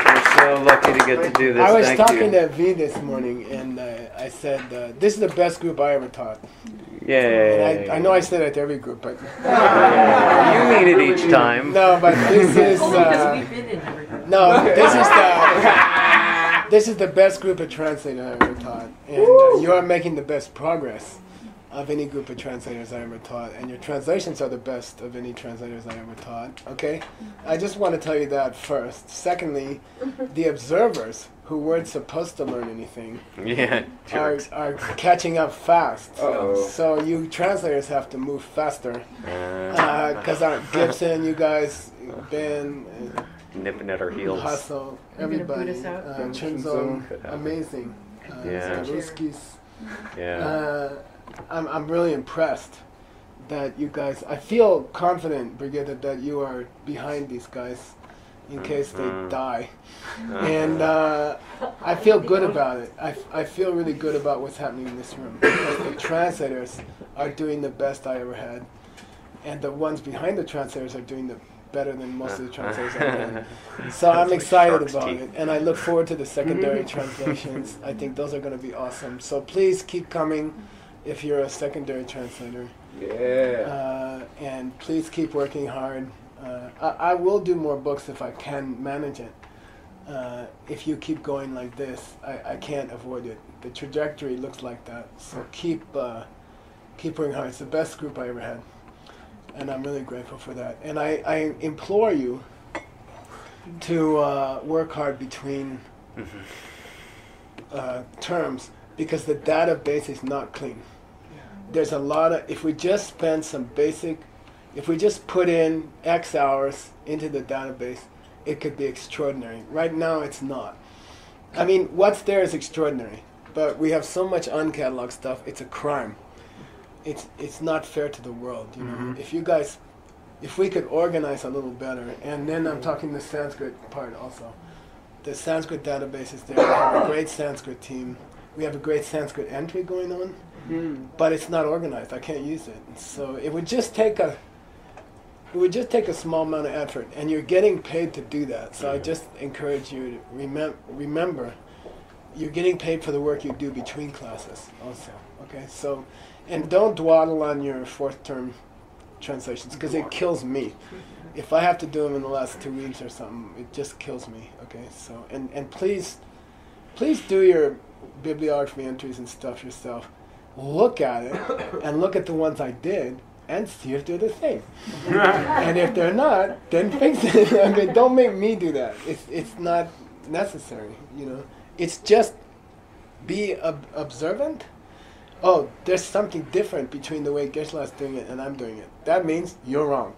We're so lucky to get to do this. I was Thank talking you. to V this morning, and I said, this is the best group I ever taught. Yay. And I know I say that to every group, but You mean it each time. no, but this is Only because we've been in every group. no, this is the best group of translators I ever taught, and you are making the best progress of any group of translators I ever taught, and your translations are the best of any translators I ever taught. Okay, I just want to tell you that first. Secondly, the observers who weren't supposed to learn anything Yeah, jerks. are catching up fast. Uh-oh. So you translators have to move faster. Because Gibson, you guys, Ben, Nipping at our heels. Hustle, You're gonna boot everybody, us out? Chinzo, Could happen. amazing. Yeah. Skaruskis. Yeah. I'm really impressed that you guys. I feel confident, Brigitte, that you are behind these guys in case they die, and I feel good about it. I feel really good about what's happening in this room because the translators are doing the best I ever had, and the ones behind the translators are doing the better than most of the translators I've done. So I'm excited shark's about teeth. it, and I look forward to the secondary translations. I think those are going to be awesome. So please keep coming if you're a secondary translator. Yeah. And please keep working hard. I will do more books if I can manage it. If you keep going like this, I can't avoid it. The trajectory looks like that. So keep working hard. It's the best group I ever had. And I'm really grateful for that. And I implore you to work hard between terms because the database is not clean. There's a lot of, if we just put in X hours into the database, it could be extraordinary. Right now it's not. I mean, what's there is extraordinary, but we have so much uncatalogued stuff, it's a crime. It's not fair to the world, you know. If we could organize a little better, and then I'm talking the Sanskrit part also. The Sanskrit database is there. We have a great Sanskrit team. We have a great Sanskrit entry going on, but it's not organized. I can't use it. So it would just take a small amount of effort, and you're getting paid to do that. So I just encourage you to remember, you're getting paid for the work you do between classes also. Okay, so, and don't dawdle on your fourth term translations, because it kills me. If I have to do them in the last 2 weeks or something, it just kills me. Okay, so, and please do your bibliography entries and stuff yourself. Look at it, and look at the ones I did, and see if they're the same. And if they're not, then fix it. I mean, don't make me do that. It's not necessary, you know. It's just be observant. Oh, there's something different between the way Geshe-la's doing it and I'm doing it. That means you're wrong.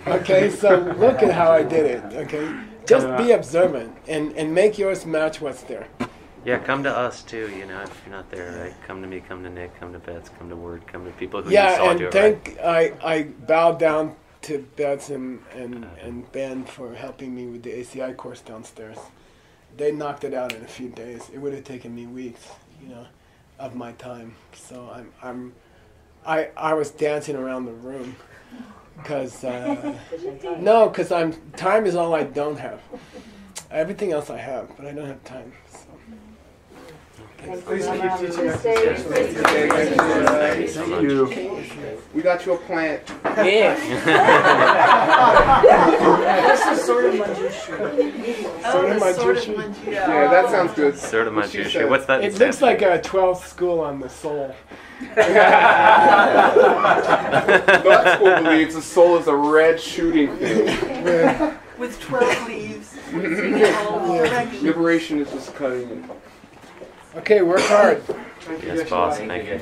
Okay, so look at how I did it. Okay, just be observant and make yours match what's there. Yeah, come to us too, you know, if you're not there, right? Come to me, come to Nick, come to Betts, come to Word, come to people who you saw do it right. I bow down to Betts and Ben for helping me with the ACI course downstairs. They knocked it out in a few days. It would have taken me weeks, you know, of my time. So I was dancing around the room because time is all I don't have. Everything else I have, but I don't have time. So. Please keep teaching us. Thank you. We got you a plant. Yeah. This is sort of Manjushri. Yeah, that sounds good. Sort of Manjushri. What's that? It looks like a 12th school on the soul. That school believes the soul is a red shooting thing. With 12 leaves. Liberation is just cutting it. Okay, work hard. Yes, boss. Thank you.